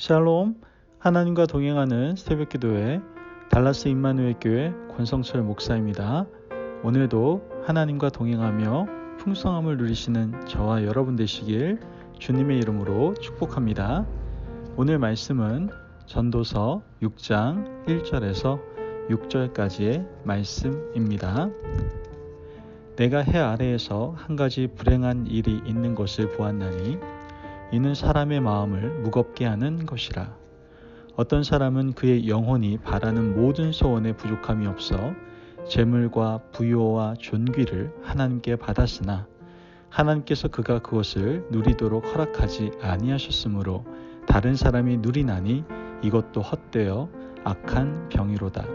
샬롬, 하나님과 동행하는 새벽기도회 달라스 임마누엘 교회 권성철 목사입니다. 오늘도 하나님과 동행하며 풍성함을 누리시는 저와 여러분 되시길 주님의 이름으로 축복합니다. 오늘 말씀은 전도서 6장 1절에서 6절까지의 말씀입니다. 내가 해 아래에서 한 가지 불행한 일이 있는 것을 보았나니 이는 사람의 마음을 무겁게 하는 것이라. 어떤 사람은 그의 영혼이 바라는 모든 소원에 부족함이 없어 재물과 부요와 존귀를 하나님께 받았으나 하나님께서 그가 그것을 누리도록 허락하지 아니하셨으므로 다른 사람이 누리나니 이것도 헛되어 악한 병이로다.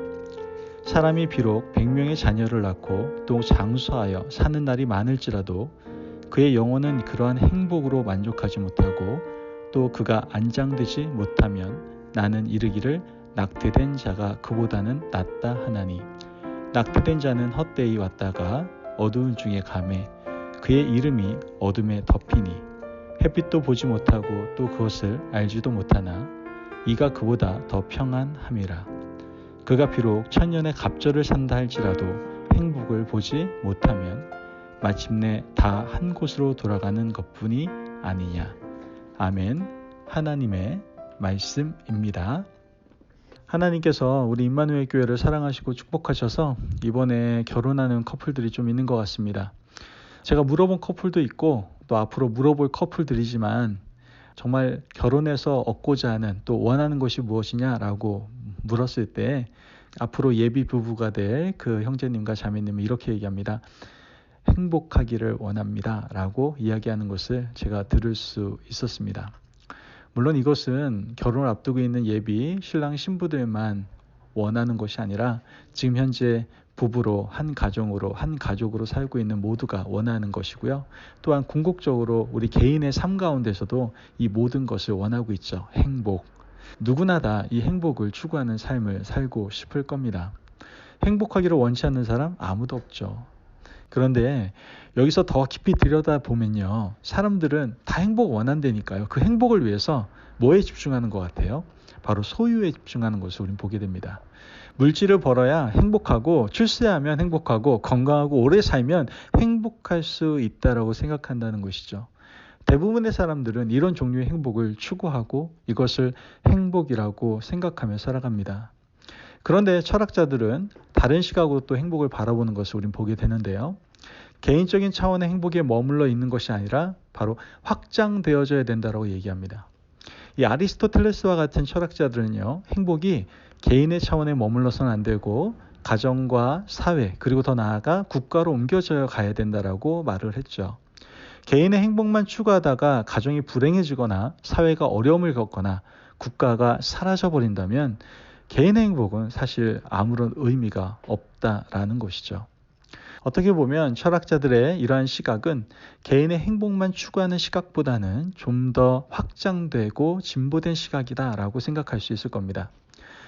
사람이 비록 100명의 자녀를 낳고 또 장수하여 사는 날이 많을지라도 그의 영혼은 그러한 행복으로 만족하지 못하고 또 그가 안장되지 못하면 나는 이르기를 낙태된 자가 그보다는 낫다 하나니 낙태된 자는 헛되이 왔다가 어두운 중에 가매 그의 이름이 어둠에 덮이니 햇빛도 보지 못하고 또 그것을 알지도 못하나 이가 그보다 더 평안함이라. 그가 비록 천년의 갑절을 산다 할지라도 행복을 보지 못하면 마침내 다 한 곳으로 돌아가는 것뿐이 아니냐. 아멘. 하나님의 말씀입니다. 하나님께서 우리 임마누엘 교회를 사랑하시고 축복하셔서 이번에 결혼하는 커플들이 좀 있는 것 같습니다. 제가 물어본 커플도 있고 또 앞으로 물어볼 커플들이지만 정말 결혼해서 얻고자 하는 또 원하는 것이 무엇이냐라고 물었을 때 앞으로 예비 부부가 될 그 형제님과 자매님은 이렇게 얘기합니다. 행복하기를 원합니다 라고 이야기하는 것을 제가 들을 수 있었습니다. 물론 이것은 결혼을 앞두고 있는 예비 신랑 신부들만 원하는 것이 아니라 지금 현재 부부로 한 가족으로 살고 있는 모두가 원하는 것이고요. 또한 궁극적으로 우리 개인의 삶 가운데서도 이 모든 것을 원하고 있죠. 행복. 누구나 다 이 행복을 추구하는 삶을 살고 싶을 겁니다. 행복하기를 원치 않는 사람 아무도 없죠. 그런데 여기서 더 깊이 들여다보면요. 사람들은 다 행복 원한다니까요. 그 행복을 위해서 뭐에 집중하는 것 같아요? 바로 소유에 집중하는 것을 우리는 보게 됩니다. 물질을 벌어야 행복하고 출세하면 행복하고 건강하고 오래 살면 행복할 수 있다라고 생각한다는 것이죠. 대부분의 사람들은 이런 종류의 행복을 추구하고 이것을 행복이라고 생각하며 살아갑니다. 그런데 철학자들은 다른 시각으로 또 행복을 바라보는 것을 우리는 보게 되는데요. 개인적인 차원의 행복에 머물러 있는 것이 아니라 바로 확장되어져야 된다고 얘기합니다. 이 아리스토텔레스와 같은 철학자들은요. 행복이 개인의 차원에 머물러서는 안 되고 가정과 사회 그리고 더 나아가 국가로 옮겨져 가야 된다라고 말을 했죠. 개인의 행복만 추구하다가 가정이 불행해지거나 사회가 어려움을 겪거나 국가가 사라져버린다면 개인의 행복은 사실 아무런 의미가 없다라는 것이죠. 어떻게 보면 철학자들의 이러한 시각은 개인의 행복만 추구하는 시각보다는 좀 더 확장되고 진보된 시각이다라고 생각할 수 있을 겁니다.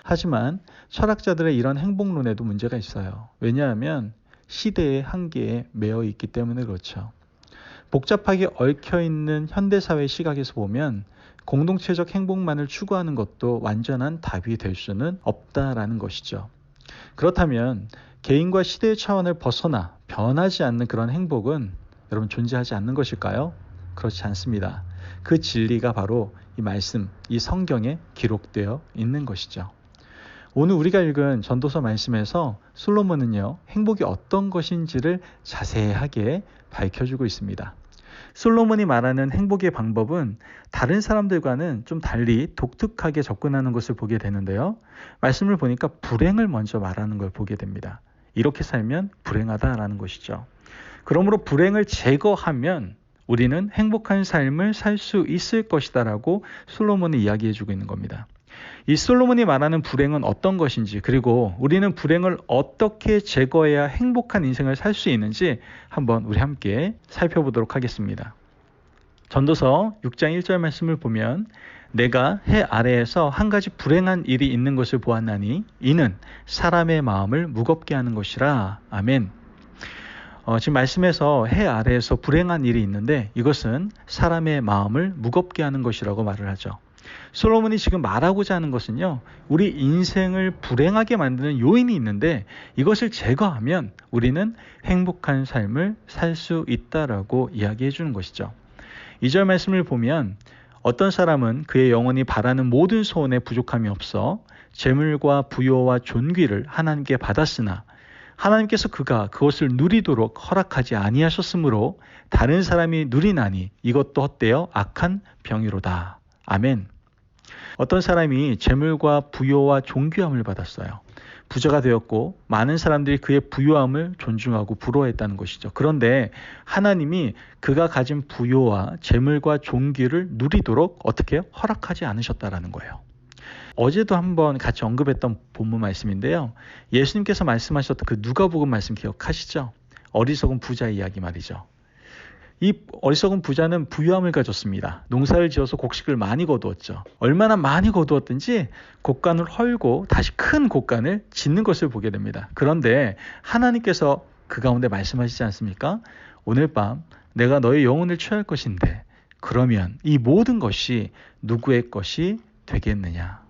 하지만 철학자들의 이런 행복론에도 문제가 있어요. 왜냐하면 시대의 한계에 매여 있기 때문에 그렇죠. 복잡하게 얽혀있는 현대사회 시각에서 보면 공동체적 행복만을 추구하는 것도 완전한 답이 될 수는 없다라는 것이죠. 그렇다면 개인과 시대의 차원을 벗어나 변하지 않는 그런 행복은 여러분 존재하지 않는 것일까요? 그렇지 않습니다. 그 진리가 바로 이 말씀, 이 성경에 기록되어 있는 것이죠. 오늘 우리가 읽은 전도서 말씀에서 솔로몬은요, 행복이 어떤 것인지를 자세하게 밝혀주고 있습니다. 솔로몬이 말하는 행복의 방법은 다른 사람들과는 좀 달리 독특하게 접근하는 것을 보게 되는데요. 말씀을 보니까 불행을 먼저 말하는 걸 보게 됩니다. 이렇게 살면 불행하다라는 것이죠. 그러므로 불행을 제거하면 우리는 행복한 삶을 살 수 있을 것이다라고 솔로몬이 이야기해주고 있는 겁니다. 이 솔로몬이 말하는 불행은 어떤 것인지 그리고 우리는 불행을 어떻게 제거해야 행복한 인생을 살 수 있는지 한번 우리 함께 살펴보도록 하겠습니다. 전도서 6장 1절 말씀을 보면 내가 해 아래에서 한 가지 불행한 일이 있는 것을 보았나니 이는 사람의 마음을 무겁게 하는 것이라. 아멘. 지금 말씀에서 해 아래에서 불행한 일이 있는데 이것은 사람의 마음을 무겁게 하는 것이라고 말을 하죠. 솔로몬이 지금 말하고자 하는 것은요, 우리 인생을 불행하게 만드는 요인이 있는데 이것을 제거하면 우리는 행복한 삶을 살 수 있다라고 이야기해 주는 것이죠. 2절 말씀을 보면 어떤 사람은 그의 영혼이 바라는 모든 소원에 부족함이 없어 재물과 부요와 존귀를 하나님께 받았으나 하나님께서 그가 그것을 누리도록 허락하지 아니하셨으므로 다른 사람이 누리나니 이것도 헛되어 악한 병이로다. 아멘. 어떤 사람이 재물과 부요와 존귀함을 받았어요. 부자가 되었고 많은 사람들이 그의 부유함을 존중하고 부러워했다는 것이죠. 그런데 하나님이 그가 가진 부요와 재물과 존귀를 누리도록 어떻게 허락하지 않으셨다라는 거예요. 어제도 한번 같이 언급했던 본문 말씀인데요. 예수님께서 말씀하셨던 그 누가복음 말씀 기억하시죠? 어리석은 부자 이야기 말이죠. 이 어리석은 부자는 부유함을 가졌습니다. 농사를 지어서 곡식을 많이 거두었죠. 얼마나 많이 거두었든지 곡간을 헐고 다시 큰 곡간을 짓는 것을 보게 됩니다. 그런데 하나님께서 그 가운데 말씀하시지 않습니까? 오늘 밤 내가 너의 영혼을 취할 것인데 그러면 이 모든 것이 누구의 것이 되겠느냐?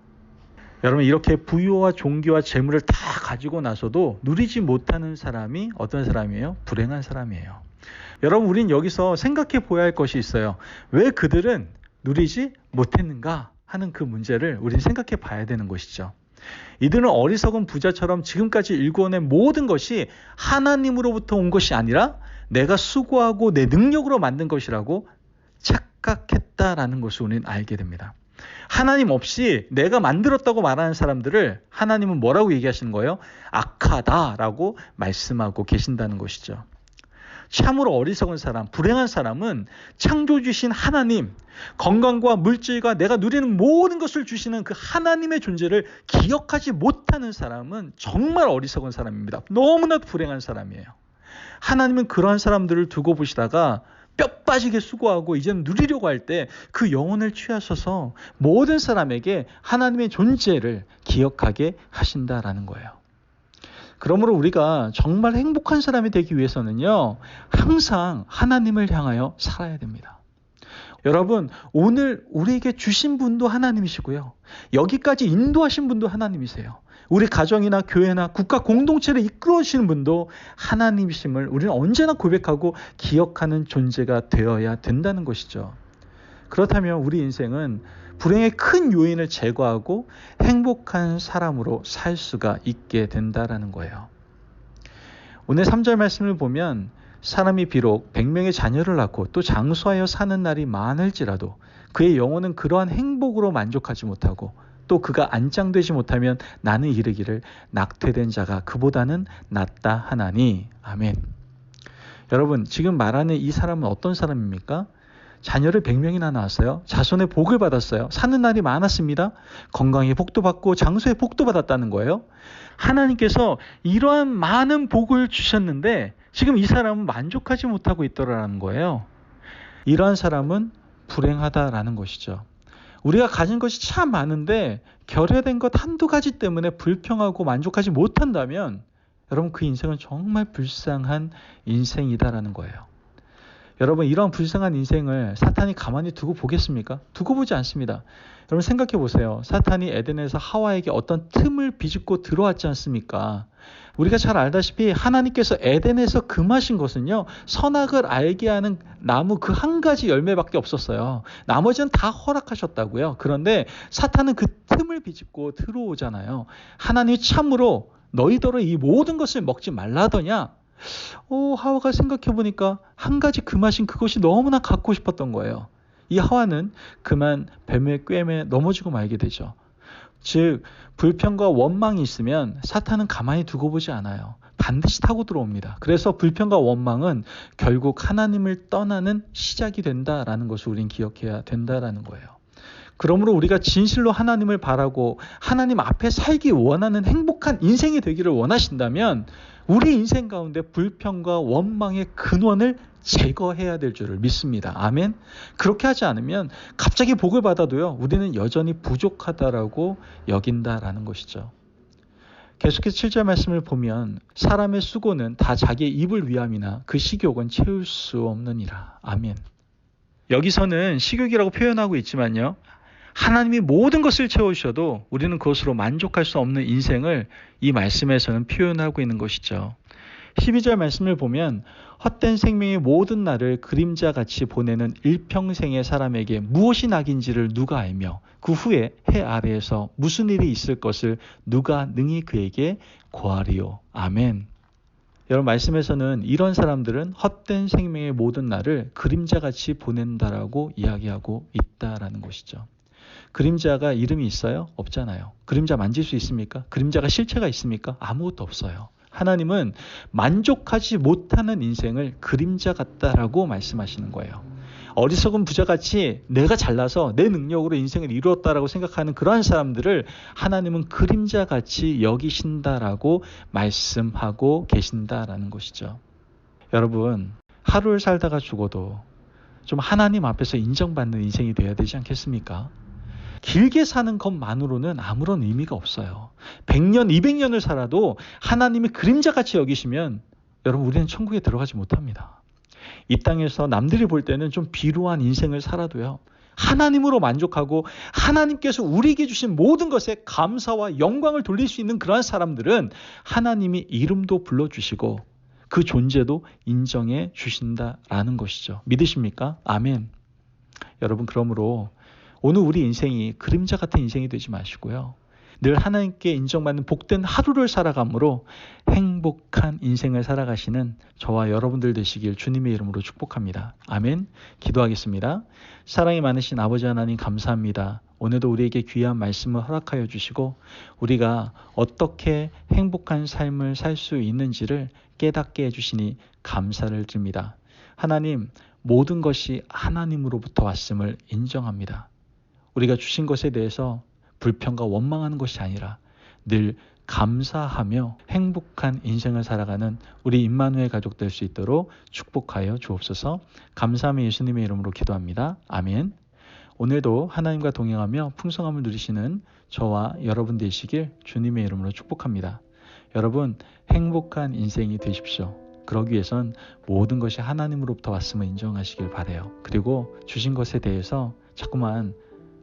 여러분, 이렇게 부유와 종기와 재물을 다 가지고 나서도 누리지 못하는 사람이 어떤 사람이에요? 불행한 사람이에요. 여러분, 우린 여기서 생각해 보아야 할 것이 있어요. 왜 그들은 누리지 못했는가 하는 그 문제를 우린 생각해 봐야 되는 것이죠. 이들은 어리석은 부자처럼 지금까지 일궈낸 모든 것이 하나님으로부터 온 것이 아니라 내가 수고하고 내 능력으로 만든 것이라고 착각했다라는 것을 우리는 알게 됩니다. 하나님 없이 내가 만들었다고 말하는 사람들을 하나님은 뭐라고 얘기하시는 거예요? 악하다라고 말씀하고 계신다는 것이죠. 참으로 어리석은 사람, 불행한 사람은 창조주신 하나님, 건강과 물질과 내가 누리는 모든 것을 주시는 그 하나님의 존재를 기억하지 못하는 사람은 정말 어리석은 사람입니다. 너무나도 불행한 사람이에요. 하나님은 그러한 사람들을 두고 보시다가 뼈 빠지게 수고하고 이제는 누리려고 할 때 그 영혼을 취하셔서 모든 사람에게 하나님의 존재를 기억하게 하신다라는 거예요. 그러므로 우리가 정말 행복한 사람이 되기 위해서는요, 항상 하나님을 향하여 살아야 됩니다. 여러분, 오늘 우리에게 주신 분도 하나님이시고요. 여기까지 인도하신 분도 하나님이세요. 우리 가정이나 교회나 국가 공동체를 이끌어주시는 분도 하나님이심을 우리는 언제나 고백하고 기억하는 존재가 되어야 된다는 것이죠. 그렇다면 우리 인생은 불행의 큰 요인을 제거하고 행복한 사람으로 살 수가 있게 된다라는 거예요. 오늘 3절 말씀을 보면 사람이 비록 100명의 자녀를 낳고 또 장수하여 사는 날이 많을지라도 그의 영혼은 그러한 행복으로 만족하지 못하고 또 그가 안장되지 못하면 나는 이르기를 낙퇴된 자가 그보다는 낫다 하나니. 아멘. 여러분, 지금 말하는 이 사람은 어떤 사람입니까? 자녀를 100명이나 낳았어요. 자손의 복을 받았어요. 사는 날이 많았습니다. 건강의 복도 받고 장수의 복도 받았다는 거예요. 하나님께서 이러한 많은 복을 주셨는데 지금 이 사람은 만족하지 못하고 있더라는 거예요. 이러한 사람은 불행하다라는 것이죠. 우리가 가진 것이 참 많은데 결여된 것 한두 가지 때문에 불평하고 만족하지 못한다면 여러분, 그 인생은 정말 불쌍한 인생이다라는 거예요. 여러분, 이런 불쌍한 인생을 사탄이 가만히 두고 보겠습니까? 두고 보지 않습니다. 여러분, 생각해 보세요. 사탄이 에덴에서 하와에게 어떤 틈을 비집고 들어왔지 않습니까? 우리가 잘 알다시피 하나님께서 에덴에서 금하신 것은요, 선악을 알게 하는 나무 그 한 가지 열매밖에 없었어요. 나머지는 다 허락하셨다고요. 그런데 사탄은 그 틈을 비집고 들어오잖아요. 하나님이 참으로 너희더러 이 모든 것을 먹지 말라더냐? 하와가 생각해보니까 한 가지 금하신 그것이 너무나 갖고 싶었던 거예요. 이 하와는 그만 뱀의 꿰매 넘어지고 말게 되죠. 즉, 불평과 원망이 있으면 사탄은 가만히 두고 보지 않아요. 반드시 타고 들어옵니다. 그래서 불평과 원망은 결국 하나님을 떠나는 시작이 된다라는 것을 우린 기억해야 된다라는 거예요. 그러므로 우리가 진실로 하나님을 바라고 하나님 앞에 살기 원하는 행복한 인생이 되기를 원하신다면 우리 인생 가운데 불평과 원망의 근원을 제거해야 될 줄을 믿습니다. 아멘. 그렇게 하지 않으면 갑자기 복을 받아도요, 우리는 여전히 부족하다라고 여긴다라는 것이죠. 계속해서 7절 말씀을 보면 사람의 수고는 다 자기의 입을 위함이나 그 식욕은 채울 수 없느니라. 아멘. 여기서는 식욕이라고 표현하고 있지만요, 하나님이 모든 것을 채워주셔도 우리는 그것으로 만족할 수 없는 인생을 이 말씀에서는 표현하고 있는 것이죠. 12절 말씀을 보면 헛된 생명의 모든 날을 그림자같이 보내는 일평생의 사람에게 무엇이 낙인지를 누가 알며 그 후에 해 아래에서 무슨 일이 있을 것을 누가 능히 그에게 고하리요. 아멘. 여러분, 말씀에서는 이런 사람들은 헛된 생명의 모든 날을 그림자같이 보낸다라고 이야기하고 있다라는 것이죠. 그림자가 이름이 있어요? 없잖아요. 그림자 만질 수 있습니까? 그림자가 실체가 있습니까? 아무것도 없어요. 하나님은 만족하지 못하는 인생을 그림자 같다라고 말씀하시는 거예요. 어리석은 부자같이 내가 잘나서 내 능력으로 인생을 이루었다라고 생각하는 그러한 사람들을 하나님은 그림자같이 여기신다라고 말씀하고 계신다라는 것이죠. 여러분, 하루를 살다가 죽어도 좀 하나님 앞에서 인정받는 인생이 되어야 되지 않겠습니까? 길게 사는 것만으로는 아무런 의미가 없어요. 100년, 200년을 살아도 하나님이 그림자같이 여기시면 여러분, 우리는 천국에 들어가지 못합니다. 이 땅에서 남들이 볼 때는 좀 비루한 인생을 살아도요, 하나님으로 만족하고 하나님께서 우리에게 주신 모든 것에 감사와 영광을 돌릴 수 있는 그러한 사람들은 하나님이 이름도 불러주시고 그 존재도 인정해 주신다라는 것이죠. 믿으십니까? 아멘. 여러분, 그러므로 오늘 우리 인생이 그림자 같은 인생이 되지 마시고요, 늘 하나님께 인정받는 복된 하루를 살아감으로 행복한 인생을 살아가시는 저와 여러분들 되시길 주님의 이름으로 축복합니다. 아멘. 기도하겠습니다. 사랑이 많으신 아버지 하나님, 감사합니다. 오늘도 우리에게 귀한 말씀을 허락하여 주시고 우리가 어떻게 행복한 삶을 살 수 있는지를 깨닫게 해주시니 감사를 드립니다. 하나님, 모든 것이 하나님으로부터 왔음을 인정합니다. 우리가 주신 것에 대해서 불평과 원망하는 것이 아니라 늘 감사하며 행복한 인생을 살아가는 우리 임마누엘 가족 될 수 있도록 축복하여 주옵소서. 감사하며 예수님의 이름으로 기도합니다. 아멘. 오늘도 하나님과 동행하며 풍성함을 누리시는 저와 여러분 되시길 주님의 이름으로 축복합니다. 여러분, 행복한 인생이 되십시오. 그러기 위해선 모든 것이 하나님으로부터 왔음을 인정하시길 바라요. 그리고 주신 것에 대해서 자꾸만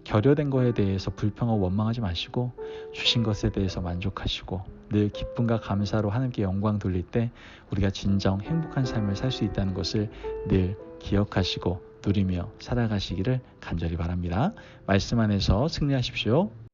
결여된 것에 대해서 불평하고 원망하지 마시고 주신 것에 대해서 만족하시고 늘 기쁨과 감사로 하나님께 영광 돌릴 때 우리가 진정 행복한 삶을 살 수 있다는 것을 늘 기억하시고 누리며 살아가시기를 간절히 바랍니다. 말씀 안에서 승리하십시오.